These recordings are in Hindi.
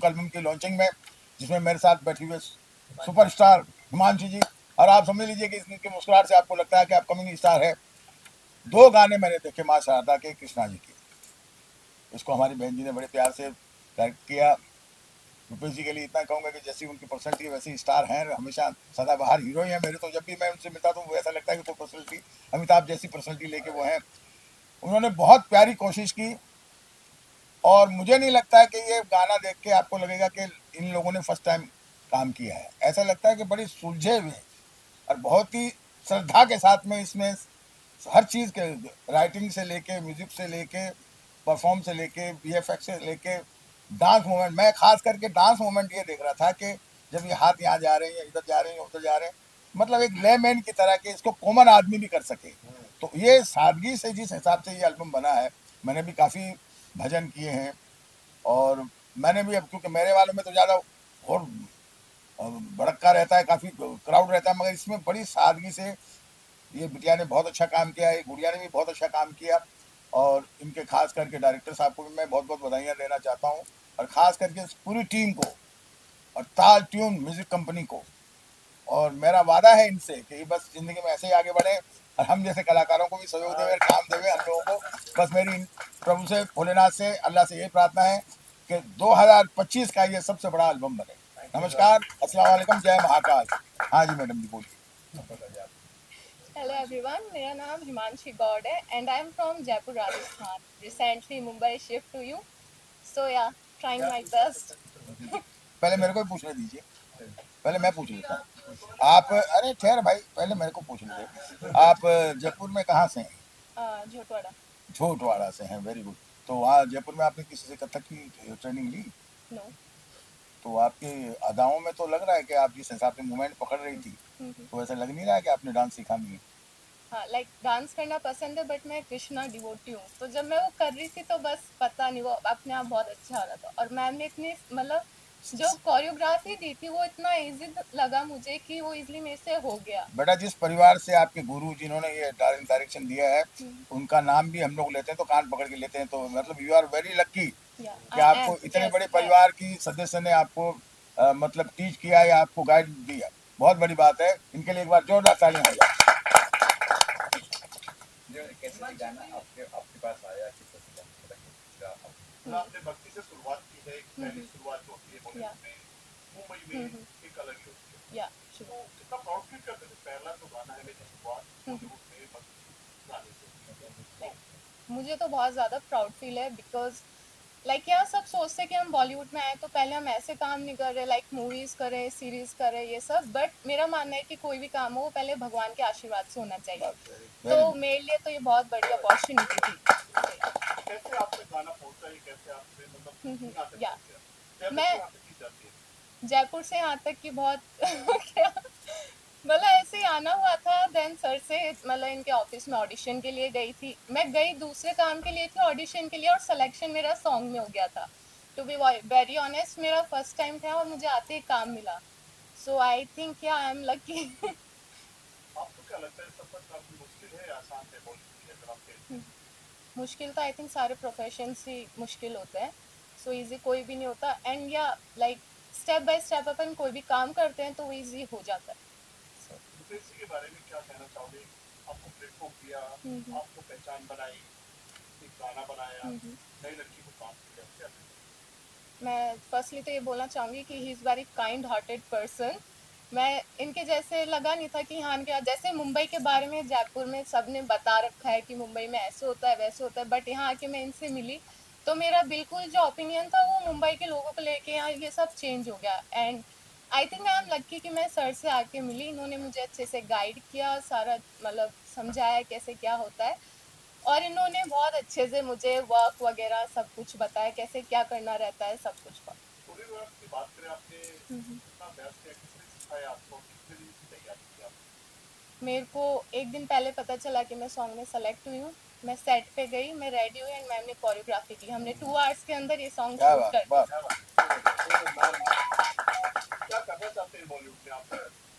फोक एल्बम की लॉन्चिंग में, जिसमें मेरे साथ बैठी हुए सुपरस्टार हिमांशु जी, और आप समझ लीजिए कि इनकी मुस्कुराहट से आपको लगता है कि अपकमिंग स्टार है। 2 गाने मैंने देखे माँ शारदा के, कृष्णा जी के। इसको हमारी बहन जी ने बड़े प्यार से डायरेक्ट किया। रुपेश जी के लिए इतना कहूंगा कि जैसी उनकी पर्सनैलिटी वैसी स्टार हैं, हमेशा सदाबहार हीरो ही है मेरे। तो जब भी मैं उनसे मिलता तो वो ऐसा लगता है कि कोई पर्सनैलिटी अमिताभ जैसी पर्सनैलिटी लेके वो हैं। उन्होंने बहुत प्यारी कोशिश की, और मुझे नहीं लगता है कि ये गाना देख के आपको लगेगा कि इन लोगों ने फर्स्ट टाइम काम किया है। ऐसा लगता है कि बड़ी सुलझे हुए और बहुत ही श्रद्धा के साथ में इसमें हर चीज़ के, राइटिंग से लेके, म्यूजिक से लेके, परफॉर्म से लेके, वीएफएक्स से लेके, डांस मूवमेंट। मैं खास करके डांस मूवमेंट ये देख रहा था कि जब ये हाथ यहाँ जा रहे हैं, इधर जा रहे हैं, उधर जा रहे हैं, मतलब एक लेमैन की तरह के इसको कॉमन आदमी भी कर सके। तो ये सादगी से जिस हिसाब से ये एल्बम बना है, मैंने भी काफ़ी भजन किए हैं, और मैंने भी, अब क्योंकि मेरे वालों में तो ज़्यादा और भड़का रहता है, काफ़ी क्राउड रहता है, मगर इसमें बड़ी सादगी से ये बिटिया ने बहुत अच्छा काम किया है, गुड़िया ने भी बहुत अच्छा काम किया। और इनके खास करके डायरेक्टर साहब को भी मैं बहुत बहुत बधाइयाँ देना चाहता हूँ, और ख़ास करके इस पूरी टीम को, और ताल ट्यून म्यूज़िक कंपनी को। और मेरा वादा है इनसे कि ये बस ज़िंदगी में ऐसे ही आगे बढ़े, और हम जैसे कलाकारों को भी सहयोग देवे, काम देवे हम लोगों को। बस मेरी प्रभु से, भोलेनाथ से, अल्लाह से यही प्रार्थना है कि 2025 का ये सबसे बड़ा एल्बम बने। नमस्कार, अस्सलाम वालेकुम, जय महाकाल। हाँ जी मैडम जी, बोलिए। हेलो एवरीवन, मेरा नाम हिमांशी गौड है and I am from Jaipur Rajasthan. Recently Mumbai shift to you, so yeah trying my best. पहले मेरे को ही पूछने दीजिए, पहले मैं पूछ लेता हूँ। आप, अरे ठहर भाई, पहले मेरे को पूछने दे। आप जयपुर में कहाँ से हैं? झोटवाड़ा। झोटवाड़ा से हैं, वेरी गुड। तो वहाँ जयपुर में आपने किसी से कथक की ट्रेनिंग ली? नो। तो आपके अदाओं में तो लग रहा है कि आप जिस हिसाब से मूवमेंट पकड़ रही थी, तो ऐसा लग नहीं रहा है कि आपने डांस सीखा नहीं है। हाँ, लाइक डांस करना पसंद है, बट मैं कृष्णा डिवोटी हूँ, तो जब मैं वो कर रही थी तो बस पता नहीं, वो अपने आप बहुत अच्छा हो रहा था। और मैम ने इतनी, मतलब जो कोरियोग्राफी दी थी वो इतना इजी लगा मुझे कि वो इजीली मेरे से हो गया। बेटा, जिस परिवार से आपके गुरु जिन्होंने ये डायरेक्शन दिया है, उनका नाम भी हम लोग लेते हैं तो कान पकड़ के लेते हैं। तो मतलब यू आर वेरी लक्की कि आई एम, आपको इतने यस बड़े है। परिवार की सदस्य ने आपको मतलब टीच किया या आपको गाइड दिया। बहुत बड़ी बात है, इनके लिए एक बार जोरदार तालियां हो जाए। कैसे गाना आपके आपके पास आया, किस तरह से गाना बताइए। मतलब आपने भक्ति से शुरुआत की है, एक पहली शुरुआत जो होती है बॉलीवुड में, मुंबई में एक अलग ही होती है। तो कितना प्राउड फील करते थे, पहला जो गाना है मेरी शुरुआत बॉलीवुड में भक्ति गाने से? मुझे तो बहुत ज़्यादा प्राउड फील है, बिकॉज लाइक यहाँ सब सोचते हैं कि हम बॉलीवुड में आए तो पहले हम ऐसे काम नहीं कर रहे, लाइक मूवीज करें, सीरीज करें, ये सब। बट मेरा मानना है कि कोई भी काम हो वो पहले भगवान के आशीर्वाद से होना चाहिए। तो मेरे लिए तो ये बहुत बड़ी अपॉर्चुनिटी थी। कैसे आपने गाना पहुंचा, ये कैसे आपने मतलब या क्या मैं की जाती है? जयपुर से यहाँ तक कि बहुत क्या, मतलब ऐसे ही आना हुआ था। देन सर से, मतलब इनके ऑफिस में ऑडिशन के लिए गई थी। मैं गई दूसरे काम के लिए थी, ऑडिशन के लिए, और सिलेक्शन मेरा सॉन्ग में हो गया था। टू बी वेरी ऑनेस्ट, मेरा फर्स्ट टाइम था और मुझे आते ही काम मिला। सो आई थिंक या आई एम लकी। आपको क्या लगता है सफर काफी मुश्किल है या आसान है बॉलीवुड की, अगर आप कहते हैं? मुश्किल तो आई थिंक सारे प्रोफेशन ही मुश्किल होते हैं। सो इजी कोई भी नहीं होता। एंड या लाइक स्टेप बाय स्टेप अपन कोई भी काम करते हैं तो वो इजी हो जाता है। रुपेश जी के बारे में क्या कहना चाहोगे? आपको प्लेटफॉर्म दिया, आपको पहचान बनाई, एक गाना बनाया, नई लड़की को काम किया, क्या? मैं फर्स्टली तो ये बोलना चाहूँगी कि he is very kind hearted person. मैं इनके जैसे लगा नहीं था कि हाँ, इनके जैसे मुंबई के बारे में जयपुर में सब ने बता रखा है कि मुंबई में ऐसे होता है वैसे होता है, बट यहाँ आके मैं इनसे मिली तो मेरा बिल्कुल जो ओपिनियन था वो मुंबई के लोगों को लेके यहाँ ये सब चेंज हो गया। And I think I am lucky कि मैं सर से आके मिली, इन्होंने मुझे अच्छे से गाइड किया, सारा मतलब समझाया कैसे क्या होता है। और इन्होंने बहुत अच्छे से मुझे वर्क वगैरह सब कुछ बताया, कैसे क्या करना रहता है, सब कुछ का। कोरियोग्राफ की बात करें, आपने कितना अभ्यास किया, किसने सिखाया आपको, कितने दिन की तैयारी की आपने? मेरे को एक दिन पहले पता चला कि मैं सॉन्ग में सेलेक्ट हुई हूँ। मैं सेट पे गई, मैं रेडी हुई एंड मैम ने कोरियोग्राफी की। हमने 2 आवर्स के अंदर ये सॉन्ग शूट कर दिया। क्या करना चाहते हैं बॉलीवुड में आप?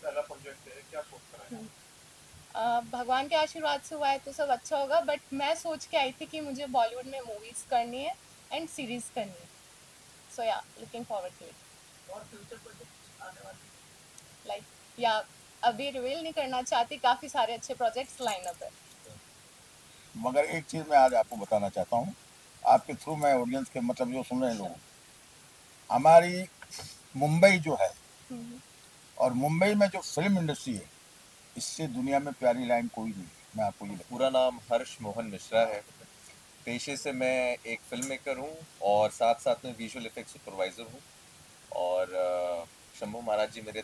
पहला प्रोजेक्ट है, क्या सोच कर आए? भगवान के आशीर्वाद से हुआ है तो सब अच्छा होगा, बट मैं सोच के आई थी कि मुझे बॉलीवुड में मूवीज करनी है एंड सीरीज करनी है। So yeah, looking forward to it. और फ्यूचर प्रोजेक्ट आने वाले Like yeah, अभी रिवील नहीं करना चाहती, काफी सारे अच्छे प्रोजेक्ट्स लाइन अप है. मगर एक चीज़ मैं आज आपको बताना चाहता हूँ, आपके थ्रू मैं ऑडियंस के मतलब जो सुन रहे हैं लोग, हमारी मुंबई जो है और मुंबई में जो फिल्म इंडस्ट्री है, इससे दुनिया में प्यारी लाइन कोई नहीं है। मैं आपको ये पूरा नाम हर्ष मोहन मिश्रा है। पेशे से मैं एक फिल्म मेकर हूँ और साथ साथ में विजुअल इफेक्ट सुपरवाइज़र हूँ। और शंभू महाराज जी मेरे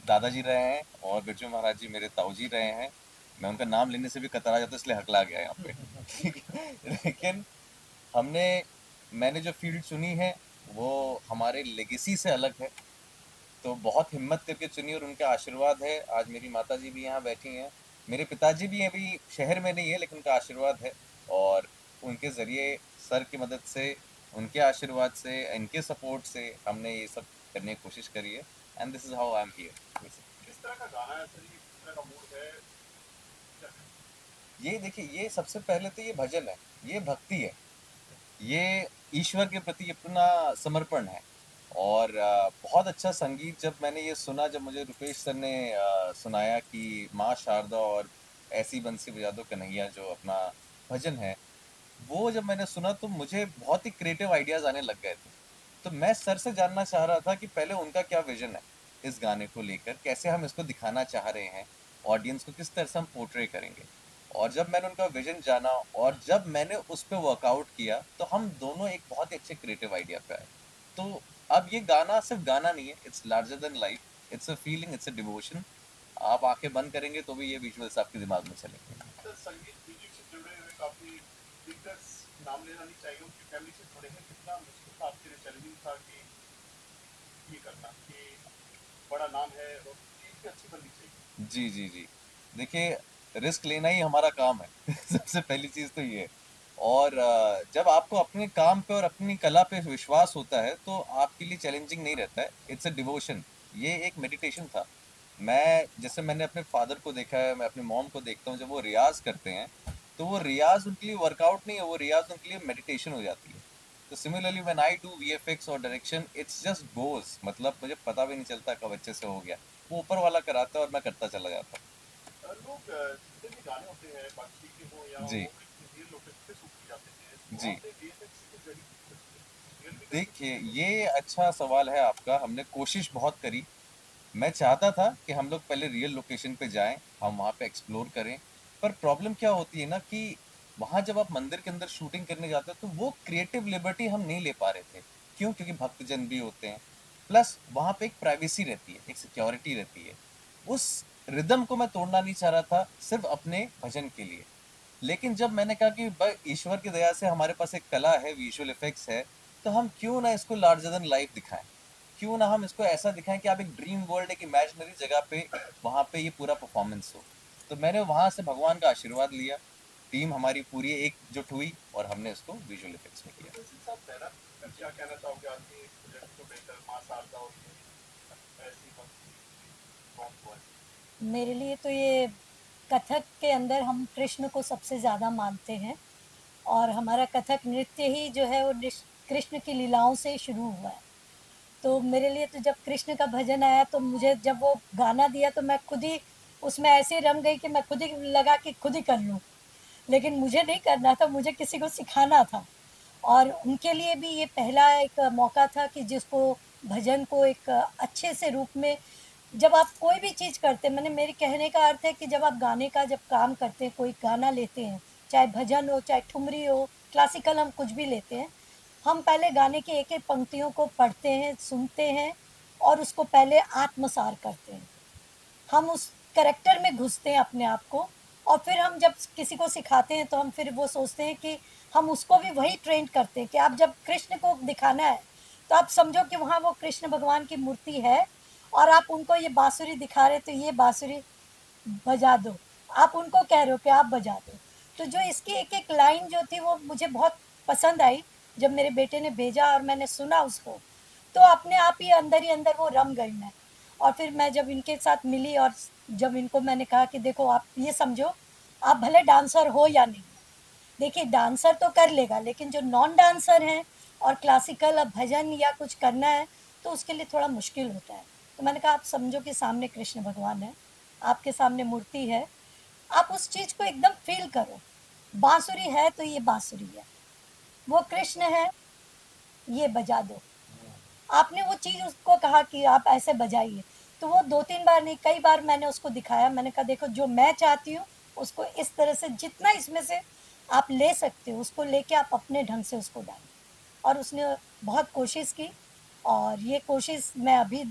दादाजी रहे हैं और बिरजू महाराज जी मेरे ताऊ जी रहे हैं। मैं उनका नाम लेने से भी कतरा जाता इसलिए हकला गया यहाँ पे। ठीक है, लेकिन मैंने जो फील्ड चुनी है वो हमारे लेगेसी से अलग है, तो बहुत हिम्मत करके चुनी और उनका आशीर्वाद है। आज मेरी माता जी भी यहाँ बैठी हैं, मेरे पिताजी भी अभी शहर में नहीं है लेकिन उनका आशीर्वाद है और उनके ज़रिए सर की मदद से, उनके आशीर्वाद से, इनके सपोर्ट से हमने ये सब करने की कोशिश करी है and this is how I am here. किस तरह का गाना है सर, ये किस तरह का मूड है? ये देखिए, ये सबसे पहले तो ये भजन है, ये भक्ति है, ये ईश्वर के प्रति अपना समर्पण है। और बहुत अच्छा संगीत जब मैंने ये सुना, जब मुझे रुपेश सर ने सुनाया कि माँ शारदा और ऐसी बंसी बजा दो कन्हैया जो अपना भजन है, वो जब मैंने सुना तो मुझे बहुत ही क्रिएटिव आइडियाज़ आने लग गए थे। तो मैं सर से जानना चाह रहा था कि पहले उनका क्या विजन है इस गाने को लेकर, कैसे हम इसको दिखाना चाह रहे हैं, ऑडियंस को किस तरह से हम पोर्ट्रे करेंगे। और जब मैंने उनका विजन जाना और जब मैंने उस पर वर्कआउट किया तो हम दोनों एक बहुत ही अच्छे क्रिएटिव आइडिया पे आए। तो अब ये गाना सिर्फ गाना नहीं है, it's larger than life, it's a feeling, it's a devotion. आप आंखें बंद करेंगे तो भी ये विजुअल्स आपके दिमाग में चलेंगे। सर, संगीत म्यूजिक से जुड़े हुए काफी दिग्गज नाम लेना नहीं चाहिए, उनकी फैमिली से जुड़े हैं, कितना मुश्किल था आपके लिए, चैलेंजिंग था कि ये करना कि बड़ा नाम है और चीज भी अच्छी बननी चाहिए? जी जी जी, देखिए, रिस्क लेना ही हमारा काम है सबसे पहली चीज़ तो ये है। और जब आपको अपने काम पे और अपनी कला पे विश्वास होता है तो आपके लिए चैलेंजिंग नहीं रहता है, इट्स अ डिवोशन। ये एक मेडिटेशन था। मैंने अपने फादर को देखा है, मैं अपने मॉम को देखता हूँ, जब वो रियाज करते हैं तो वो रियाज उनके लिए वर्कआउट नहीं है, वो रियाज उनके लिए मेडिटेशन हो जाती है। तो similarly when I do VFX और डायरेक्शन, इट्स जस्ट गोज, मतलब मुझे पता भी नहीं चलता कब अच्छे से हो गया, वो ऊपर वाला कराता है और मैं करता चला जाता हूँ। लोग जितने भी गाने होते हैं बाकी के हो या जी वो रियल लोकेशन पे शूट किए जाते हैं, जी, वहाँ पे VFX के जरिए रियल भी देखिए, ये अच्छा सवाल है आपका। हमने कोशिश बहुत करी। मैं चाहता था कि हम लोग पहले रियल लोकेशन पे जाएं, हम वहाँ पे एक्सप्लोर करें। पर प्रॉब्लम क्या होती है ना कि वहाँ जब आप मंदिर के अंदर शूटिंग करने जाते हो तो वो क्रिएटिव लिबर्टी हम नहीं ले पा रहे थे। क्यों? क्योंकि भक्तजन भी होते हैं, प्लस वहाँ पे एक प्राइवेसी रहती है, एक सिक्योरिटी रहती है। उस रिदम को मैं तोड़ना नहीं चाह रहा था सिर्फ अपने भजन के लिए। लेकिन जब मैंने कहा कि ईश्वर की दया से हमारे पास एक कला है, विजुअल इफेक्ट्स है, तो हम क्यों ना इसको लार्जर देन लाइफ दिखाएं, क्यों ना हम इसको ऐसा दिखाएं कि आप एक ड्रीम वर्ल्ड, एक इमेजिनरी जगह पे वहाँ पे ये पूरा परफॉर्मेंस हो। तो मैंने वहाँ से भगवान का आशीर्वाद लिया, टीम हमारी पूरी एकजुट हुई और हमने इसको विजुअल इफेक्ट्स में किया। साहब, पहला क्या कहना चाहोगे आपके प्रोजेक्ट को लेकर, माँ शारदा और ऐसी कौन कौन? मेरे लिए तो ये कथक के अंदर हम कृष्ण को सबसे ज़्यादा मानते हैं और हमारा कथक नृत्य ही जो है वो कृष्ण की लीलाओं से शुरू हुआ है। तो मेरे लिए तो जब कृष्ण का भजन आया तो मुझे जब वो गाना दिया तो मैं खुद ही उसमें ऐसे रम गई कि मैं खुद ही लगा कि खुद ही कर लूँ। लेकिन मुझे नहीं करना था, मुझे किसी को सिखाना था और उनके लिए भी ये पहला एक मौका था कि जिसको भजन को एक अच्छे से रूप में, जब आप कोई भी चीज़ करते हैं, मेरे कहने का अर्थ है कि जब आप गाने का जब काम करते हैं, कोई गाना लेते हैं, चाहे भजन हो, चाहे ठुमरी हो, क्लासिकल, हम कुछ भी लेते हैं, हम पहले गाने की एक एक पंक्तियों को पढ़ते हैं, सुनते हैं और उसको पहले आत्मसार करते हैं। हम उस कैरेक्टर में घुसते हैं अपने आप को और फिर हम जब किसी को सिखाते हैं तो हम फिर वो सोचते हैं कि हम उसको भी वही ट्रेन करते हैं कि आप जब कृष्ण को दिखाना है तो आप समझो कि वहाँ वो कृष्ण भगवान की मूर्ति है और आप उनको ये बांसुरी दिखा रहे तो ये बांसुरी बजा दो, आप उनको कह रहे हो कि आप बजा दो। तो जो इसकी एक एक लाइन जो थी वो मुझे बहुत पसंद आई। जब मेरे बेटे ने भेजा और मैंने सुना उसको तो अपने आप ही अंदर वो रम गई मैं। और फिर मैं जब इनके साथ मिली और जब इनको मैंने कहा कि देखो आप ये समझो, आप भले डांसर हो या नहीं, देखिए डांसर तो कर लेगा लेकिन जो नॉन डांसर हैं और क्लासिकल अब भजन या कुछ करना है तो उसके लिए थोड़ा मुश्किल होता है। तो मैंने कहा आप समझो कि सामने कृष्ण भगवान है, आपके सामने मूर्ति है, आप उस चीज़ को एकदम फील करो। बांसुरी है तो ये बांसुरी है, वो कृष्ण है, ये बजा दो। आपने वो चीज़ उसको कहा कि आप ऐसे बजाइए, तो वो 2-3 बार नहीं, कई बार मैंने उसको दिखाया। मैंने कहा देखो जो मैं चाहती हूँ उसको इस तरह से जितना इसमें से आप ले सकते हो उसको लेके आप अपने ढंग से उसको डालिए। और उसने बहुत कोशिश की और ये कोशिश मैं अभी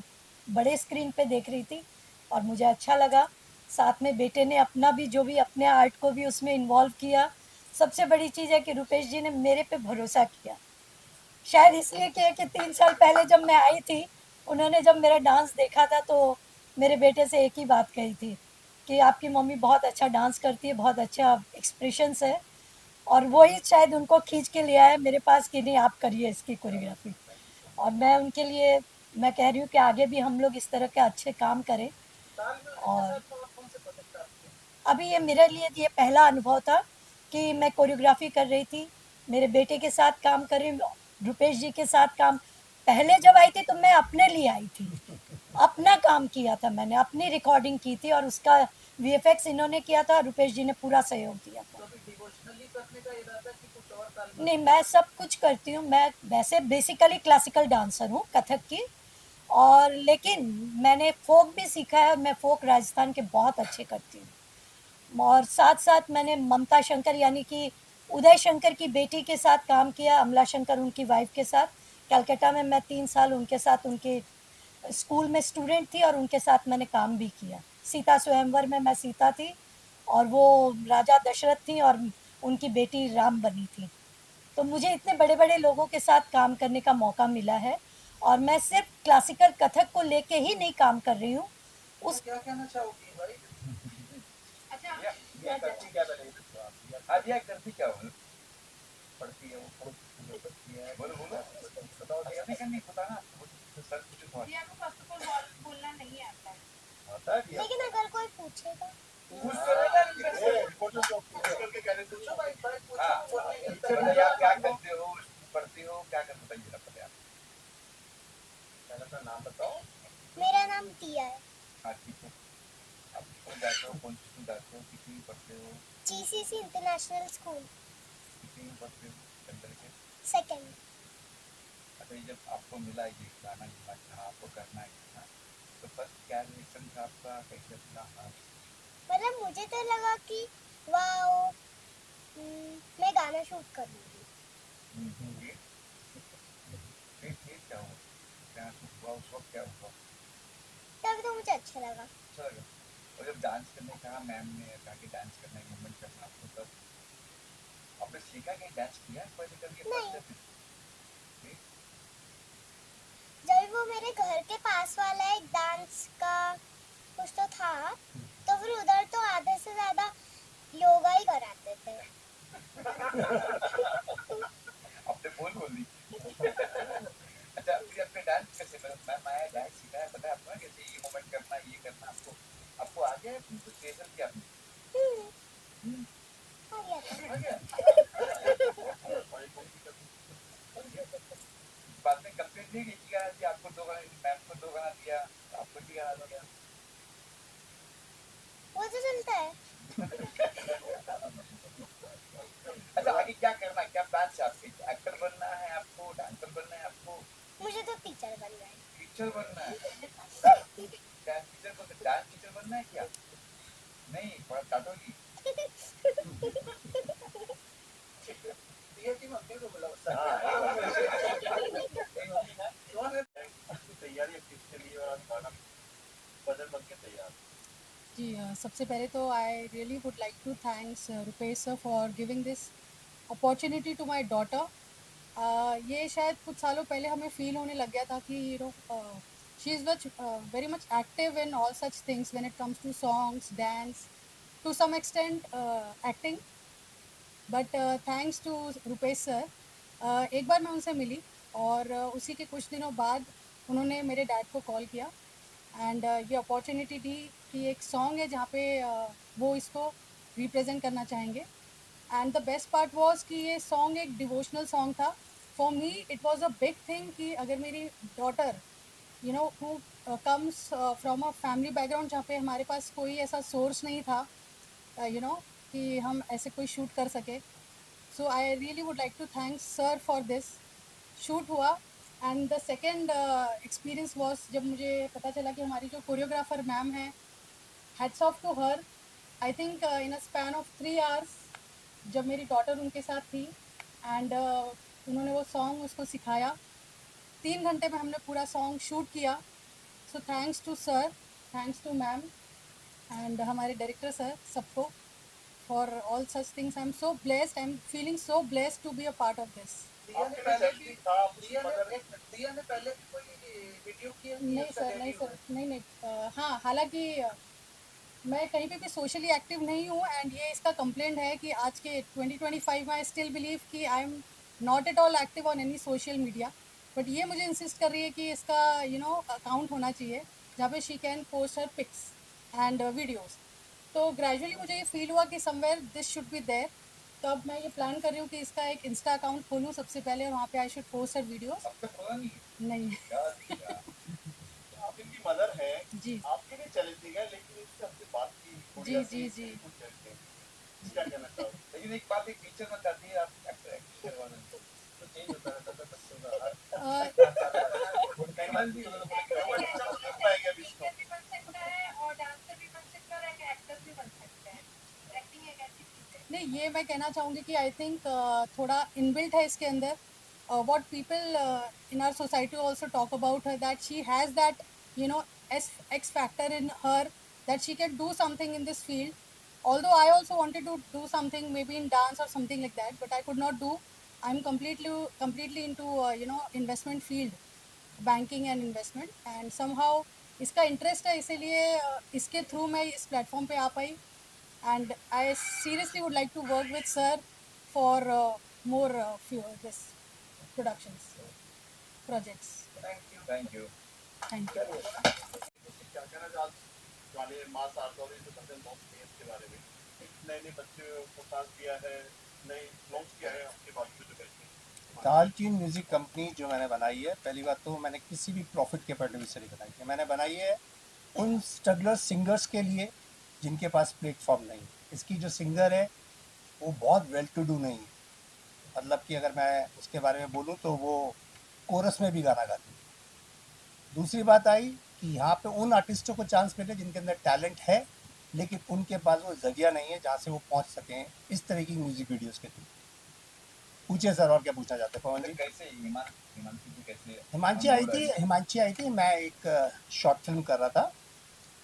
बड़े स्क्रीन पे देख रही थी और मुझे अच्छा लगा। साथ में बेटे ने अपना भी जो भी अपने आर्ट को भी उसमें इन्वॉल्व किया। सबसे बड़ी चीज़ है कि रुपेश जी ने मेरे पे भरोसा किया। शायद इसलिए किया कि 3 साल पहले जब मैं आई थी, उन्होंने जब मेरा डांस देखा था तो मेरे बेटे से एक ही बात कही थी कि आपकी मम्मी बहुत अच्छा डांस करती है, बहुत अच्छा एक्सप्रेशंस है। और वही शायद उनको खींच के ले आया मेरे पास कि नहीं आप करिए इसकी कोरियोग्राफी। और मैं उनके लिए मैं कह रही हूँ कि आगे भी हम लोग इस तरह के अच्छे काम करें। और अभी ये मेरे लिए ये पहला अनुभव था कि मैं कोरियोग्राफी कर रही थी, मेरे बेटे के साथ काम कर रही हूँ, रुपेश जी के साथ काम। पहले जब आई थी तो मैं अपने लिए आई थी, अपना काम किया था मैंने, अपनी रिकॉर्डिंग की थी और उसका वीएफएक्स इन्होंने किया था, रुपेश जी ने पूरा सहयोग दिया था। नहीं, मैं सब कुछ करती हूँ। मैं वैसे बेसिकली क्लासिकल डांसर हूँ, कथक की। और लेकिन मैंने फ़ोक भी सीखा है और मैं फ़ोक राजस्थान के बहुत अच्छे करती हूँ। और साथ-साथ मैंने ममता शंकर यानी कि उदय शंकर की बेटी के साथ काम किया, अमला शंकर उनकी वाइफ़ के साथ। कलकत्ता में मैं 3 साल उनके साथ उनके स्कूल में स्टूडेंट थी और उनके साथ मैंने काम भी किया। सीता स्वयंवर में मैं सीता थी और वो राजा दशरथ थीं और उनकी बेटी राम बनी थी। तो मुझे इतने बड़े-बड़े लोगों के साथ काम करने का मौका मिला है और मैं सिर्फ़ क्लासिकल कथक को लेके ही नहीं काम कर रही हूँ। उस क्या कहना चाहोगी भाई? अच्छा ये करती क्या बनेगी आप? आज ये करती क्या हो? पढ़ती है वो पढ़ती है। बोलो बताओ नहीं करनी पता ना सर कुछ बहुत दिया को फर्स्ट ऑफ ऑल बोलना नहीं आता है। आता है लेकिन अगर कोई पूछेगा पूछ तो लेना इनसे रिपोर्टर को पूछ करके कहने से पूछो भाई पूछो बताइए आप क्या करते हो पढ़ती हो क्या करते हो बताइए पहले आप पहले अपना नाम बताओ। मेरा नाम दिया है। हाँ ठीक है आप स्कूल जाते हो कौन सी स्कूल जाते हो किसी में पढ़ते हो जीसीसी इंटरनेशनल स्कूल किसी में पढ़ते हो सेंटर के सेकंड। अच्छा ये जब आपको मिला ये गाना था आपको करना है ना तो फर्स्ट क्या रिएक्शन था आपका कैसे था मतलब मुझे तो लगा कि वाओ मैं गाना शूट करूँगी। फिर क्या हुआ क्या हुआ उस वक्त क्या हुआ तब तो मुझे अच्छा लगा। अच्छा लगा और जब डांस करने कहा मैम ने कहा कि डांस करना है मूवमेंट करना आपको तब आपने सीखा कि डांस किया पहले करके नहीं। फिर जब वो मेरे घर के पास वाला एक डांस का कुछ तो था तो फिर उधर तो आधे से ज़्यादा योगा ही कराते थे। आपने बोल दी अच्छा फिर आपने डांस कैसे मैम आया डांस सिखाया पता है आपको कैसे ये मूवमेंट करना ये करना आपको आपको आ गया कुछ स्पेशल क्या आ गया था। आ गया बाद में कंप्लेंट नहीं की कि गाना दिया आपको दो गाना मैम को दो गाना दिया आपको भी गाना दिया वो तो चलता है। अच्छा आगे क्या करना है क्या प्लान है आपके एक्टर बनना है आपको डांसर बनना है आपको मुझे तो टीचर बनना है। टीचर बनना है डांस टीचर बनना डांस टीचर बनना है क्या नहीं थोड़ा काटोगी तैयारी है किसके लिए और आज गाना बदल बन के तैयार जी सबसे पहले तो I really would like to thanks Rupesh sir for giving this opportunity to my daughter. ये शायद कुछ सालों पहले हमें फील होने लग गया था कि she is very much active in all such things when it comes to songs dance to some extent acting but thanks to Rupesh sir एक बार मैं उनसे मिली और उसी के कुछ दिनों बाद उन्होंने मेरे डैड को कॉल किया एंड ये अपॉर्चुनिटी दी कि एक सॉन्ग है जहाँ पे वो इसको रिप्रेजेंट करना चाहेंगे and the best part was कि ये सॉन्ग एक डिवोशनल सॉन्ग था for me it was a big thing कि अगर मेरी daughter you know who comes from a family background जहाँ पे हमारे पास कोई ऐसा सोर्स नहीं था यू नो कि हम ऐसे कोई शूट कर सके. So I really would like to thank sir for this. Shoot हुआ and the second experience was जब मुझे पता चला कि हमारी जो कोरियोग्राफर मैम है, hats off to her. I think in a span of 3 hours जब मेरी डॉटर उनके साथ थी एंड उन्होंने वो सॉन्ग उसको सिखाया. 3 घंटे में हमने पूरा सॉन्ग शूट किया. So thanks to sir, thanks to ma'am and हमारे डायरेक्टर सर, सबको for all such things. I am so blessed, I am feeling so blessed to be a part of this. Diya ने पहले भी कोई वीडियो किया नहीं सर, नहीं सर, नहीं नहीं. हाँ, हालांकि मैं कहीं पे भी सोशली एक्टिव नहीं हूँ एंड ये इसका कंप्लेंट है कि आज के 2025 में आई स्टिल बिलीव कि I am not at all active on any social media. But ये मुझे इंसिस्ट कर रही है कि इसका अकाउंट होना चाहिए जहाँ पे she can post her pics and videos. तो ग्रेजुअली मुझे ये फील हुआ कि somewhere this should be there. तो अब मैं ये प्लान कर रही हूँ कि इसका एक इंस्टा अकाउंट खोलूँ सबसे पहले और वहाँ पे I should post her videos. अब तक खोला नहीं है। नहीं. आप इनकी मदर है, जी आपके लिए चैलेंजिंग है, लेकिन इससे आपसे बात की जी जी जी. कुछ challenging। क्या कहना चाहोगे? लेकिन एक बात, एक पिक्चर में करती है आप एक्टर करवाना तो चेंज होता रहता था बच्चों का Uh, पाएगा भी इसको। नहीं, ये मैं कहना चाहूँगी कि आई थिंक थोड़ा इनबिल्ट है इसके अंदर. What people in our society also talk about her that she has that X factor in her that she can do something in this field. Although I also wanted to do something maybe in dance or something like that, but I could not do. I'm completely into investment field, banking and investment, and somehow इसका इंटरेस्ट है, इसीलिए इसके थ्रू मैं इस प्लेटफॉर्म पे आ पाई. And I seriously would like to work with sir for more this productions, projects. Thank you Thank you. क्या कहना चाहते गाने मास आर्ट और जो भजन लॉन्च किए इसके बारे में? नए नए बच्चे को साथ दिया है, नए लॉन्च किया है आपके बाजू जो बैठे ताल ट्यून म्यूज़िक कंपनी जो मैंने बनाई है, पहली बात तो मैंने किसी भी प्रॉफिट के पर्पज से नहीं बनाई है. मैंने बनाई है उन स्ट्रगलर सिंगर्स के लिए जिनके पास प्लेटफॉर्म नहीं. इसकी जो सिंगर है वो बहुत वेल टू डू नहीं है. मतलब कि अगर मैं उसके बारे में बोलूँ तो वो कोरस में भी गाना गाती है. दूसरी बात आई कि यहाँ पे उन आर्टिस्टों को चांस मिले जिनके अंदर टैलेंट है, लेकिन उनके पास वो जगह नहीं है जहाँ से वो पहुँच सकें इस तरह की म्यूज़िक वीडियोस के थ्रू. पूछिए सर, और क्या पूछना चाहते हैं पवन जी? कैसे हिमांशु जी कैसे हिमांशी आई थी. मैं एक शॉर्ट फिल्म कर रहा था.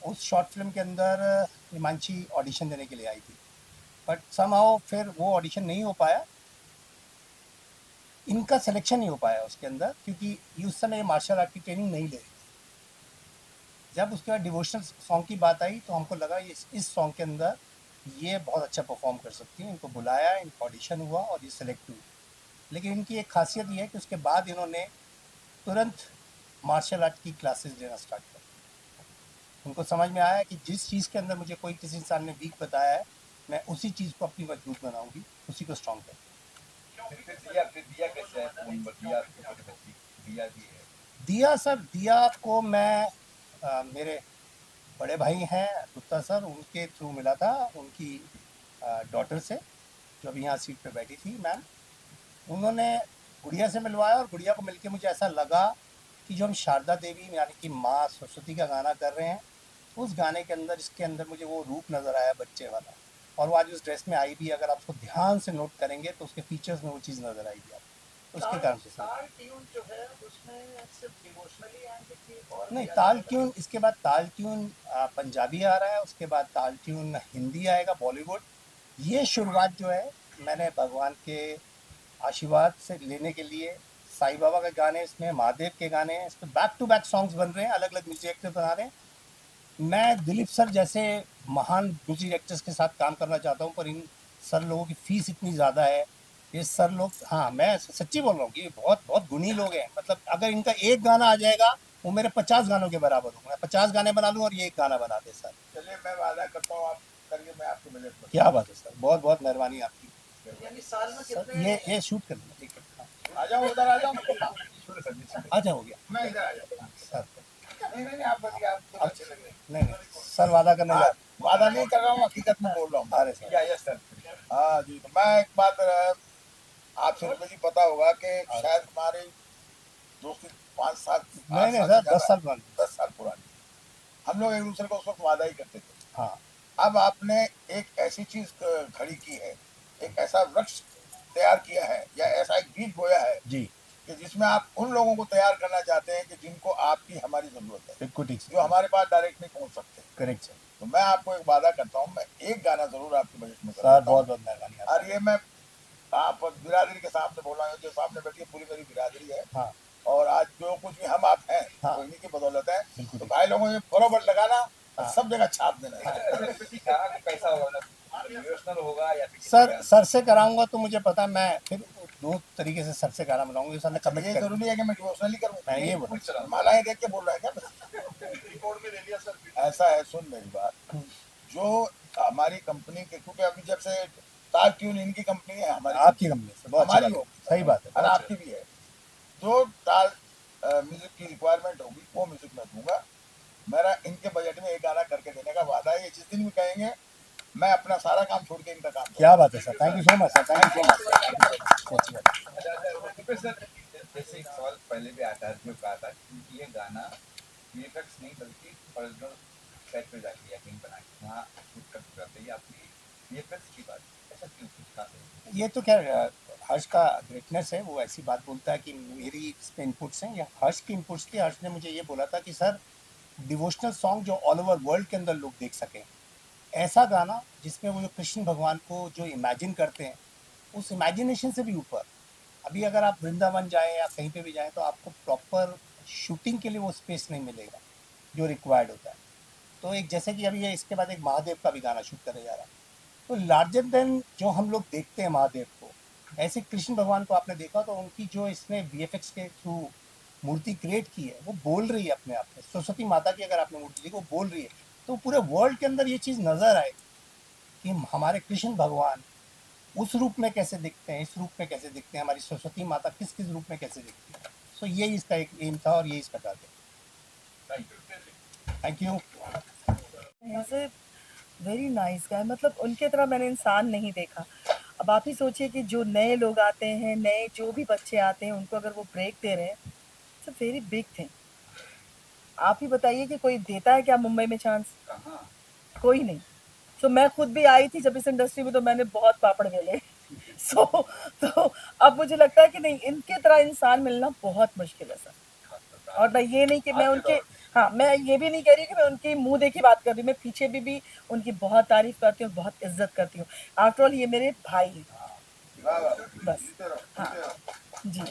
उस शॉर्ट फिल्म के अंदर हिमांशी ऑडिशन देने के लिए आई थी, बट समहाउ फिर वो ऑडिशन नहीं हो पाया. इनका सिलेक्शन नहीं हो पाया उसके अंदर, क्योंकि ये उस समय मार्शल आर्ट की ट्रेनिंग नहीं ले रही थी. जब उसके बाद डिवोशनल सॉन्ग की बात आई तो हमको लगा ये इस सॉन्ग के अंदर ये बहुत अच्छा परफॉर्म कर सकती हैं. इनको बुलाया, इनका ऑडिशन हुआ और ये सिलेक्ट हुई. लेकिन इनकी एक खासियत ये है कि उसके बाद इन्होंने तुरंत मार्शल आर्ट की क्लासेस लेना स्टार्ट कर. उनको समझ में आया कि जिस चीज़ के अंदर मुझे कोई किसी इंसान ने वीक बताया है, मैं उसी चीज़ को अपनी मजबूत बनाऊंगी, उसी को स्ट्रॉन्ग करूँगी. दिया कैसे है दिया भी है दिया सर, दिया को मैं मेरे बड़े भाई हैं गुप्ता सर, उनके थ्रू मिला था. उनकी डॉटर से जो अभी यहाँ सीट पे बैठी थी मैम, उन्होंने गुड़िया से मिलवाया और गुड़िया को मिलके मुझे ऐसा लगा कि जो हम शारदा देवी यानी कि माँ सरस्वती का गाना कर रहे हैं, उस गाने के अंदर इसके अंदर मुझे वो रूप नज़र आया बच्चे वाला. और वो आज उस ड्रेस में आई भी, अगर आप उसको ध्यान से नोट करेंगे तो उसके फीचर्स में वो चीज़ नज़र आएगी आपको. उसके कारण से ताल ट्यून जो है उसमें सिर्फ डिवोशनली एंड की और नहीं, ताल ट्यून, इसके बाद ताल ट्यून पंजाबी आ रहा है, उसके बाद ताल ट्यून हिंदी आएगा, बॉलीवुड. ये शुरुआत जो है मैंने भगवान के आशीर्वाद से लेने के लिए, साईं बाबा के गाने इसमें, महादेव के गाने हैं इसमें, बैक टू बैक सॉन्ग्स बन रहे हैं, अलग अलग म्यूजिक एक्टर बना रहे हैं. मैं दिलीप सर जैसे महान म्यूजिक एक्टर्स के साथ काम करना चाहता हूँ, पर इन सर लोगों की फ़ीस इतनी ज़्यादा है. ये सर लोग, हाँ मैं सच्ची बोल रहा हूँ, ये बहुत बहुत गुणी लोग हैं. मतलब अगर इनका एक गाना आ जाएगा वो मेरे 50 गानों के बराबर होगा. मैं 50 गाने बना लूँ और ये एक गाना बना दे सर. चलिए, मैं वादा करता हूँ आप करिए, मैं आपको मदद करूँगा। क्या बात है सर, बहुत बहुत मेहरबानी आपकी. यानी साल में सर कितने ये शूट कर लेना. ठीक है. आ जाओ उधर आ जाओ। अच्छा हो गया मैं इधर आ जाता सर। नहीं आप बताइए, आप तो अच्छे लग रहे हैं। नहीं सर, वादा करने जा वादा नहीं कर रहा हूँ, हकीकत में बोल रहा हूँ। अरे सर, हाँ जी, तो मैं एक बात आपसे रुपये जी पता होगा कि शायद हमारी दोस्ती 5 साल नहीं सर, 10 साल पुरानी। 10 साल पुरानी। हम लोग एक दूसरे को उस वक्त वादा ही करते थे। हाँ अब आपने एक ऐसी चीज खड़ी की है, एक ऐसा वृक्ष तैयार किया है या ऐसा एक बीज बोया है जी, कि जिसमें आप उन लोगों को तैयार करना चाहते हैं कि जिनको आपकी हमारी जरूरत है, बिल्कुल ठीक जो हमारे पास डायरेक्ट नहीं पहुंच सकते। Correct sir. तो मैं आपको एक वादा करता हूँ, मैं एक गाना जरूर आपके बजट में सर करूंगा। बहुत बहुत मेहरबानी आपकी। और ये मैं आप बिरादरी के सामने बोल रहा हूँ, जो सामने बैठी है पूरी मेरी बिरादरी है। हाँ और आज जो कुछ भी हम आप हैं हाँ। वो इन्हीं की बदौलत है। बिल्कुल तो ठीक। भाई लोगों ने बरोबर लगाना और हाँ। सब जगह छाप देना। कहा कि पैसा होगा, इमोशनल होगा या फिर सर से कराऊंगा तो मुझे पता है, मैं फिर 2 तरीके से सर से गाना बनाऊंगा। सर ने कमिट ये कर जरूरी है कि मैं डिवोशनली करूँ? मैं ये बोला। मालाएं देख के बोल रहा है क्या? रिकॉर्ड में ले लिया सर। ऐसा है, सुन मेरी बात, जो हमारी कंपनी के, क्योंकि अभी जब से ताल ट्यून इनकी कंपनी है, हमारी आपकी कंपनी से बहुत अच्छी हमारी बात है। होगी, सही बात है, और बहुत आपकी भी है। जो ताल म्यूजिक की रिक्वायरमेंट होगी वो म्यूजिक मैं दूंगा। मेरा इनके बजट में एक गाना करके देने का वादा है। ये जिस दिन भी कहेंगे मैं अपना सारा काम छोड़ के इनका काम क्या बात है sir, thank you so much sir, thank you so much. जैसे एक सवाल पहले भी आता है, जो कहा था कि ये गाना वीएफएक्स नहीं बल्कि ओरिजिनल सेट पे जाके या कहीं बना के वहाँ शूट कर जाते हैं, आपकी वीएफएक्स की बात ऐसा क्यों कुछ खास है? ये तो क्या हर्ष का ग्रेटनेस है, वो ऐसी बात बोलता है कि मेरी इसमें इनपुट्स हैं या हर्ष की इनपुट्स थी। हर्ष ने मुझे ये बोला था कि सर डिवोशनल सॉन्ग जो ऑल ओवर वर्ल्ड के अंदर लोग देख सकें, ऐसा गाना जिसमें वो जो कृष्ण भगवान को जो इमेजिन करते हैं, उस इमेजिनेशन से भी ऊपर, अभी अगर आप वृंदावन जाएं या कहीं पे भी जाएं तो आपको प्रॉपर शूटिंग के लिए वो स्पेस नहीं मिलेगा जो रिक्वायर्ड होता है। तो एक जैसे कि अभी ये इसके बाद एक महादेव का भी गाना शूट करने जा रहा है, तो लार्जर देन जो हम लोग देखते हैं महादेव को, ऐसे कृष्ण भगवान को आपने देखा तो उनकी जो इसने वीएफएक्स के थ्रू मूर्ति क्रिएट की है वो बोल रही है अपने आप में। सरस्वती माता की अगर आपने मूर्ति देखी वो बोल रही है, तो पूरे वर्ल्ड के अंदर ये चीज़ नज़र आए कि हमारे कृष्ण भगवान उस रूप में कैसे दिखते हैं, इस रूप में कैसे दिखते हैं, हमारी सरस्वती माता किस किस रूप में कैसे दिखती है। सो ये इसका एक एम था और ये इसका टारगेट। Thank you. ऐसे वेरी नाइस गाय, मतलब उनके तरह मैंने इंसान नहीं देखा। अब आप ही सोचिए कि जो नए लोग आते हैं, नए जो भी बच्चे आते हैं, उनको अगर वो ब्रेक दे रहे हैं, it's a very big thing. आप ही बताइए कि कोई देता है क्या मुंबई में चांस? कोई नहीं। सो मैं खुद भी आई थी जब इस इंडस्ट्री में, तो मैंने बहुत पापड़ बेले। तो अब मुझे लगता है कि नहीं, इनके तरह इंसान मिलना बहुत मुश्किल है सर। और मैं ये नहीं कि मैं उनके, हाँ, मैं ये भी नहीं कह रही कि मैं उनकी मुंह देखी बात कर रही हूँ, मैं पीछे भी उनकी बहुत तारीफ करती हूँ, बहुत इज्जत करती हूँ। आफ्टर ऑल ये मेरे भाई हैं बस। हाँ जी।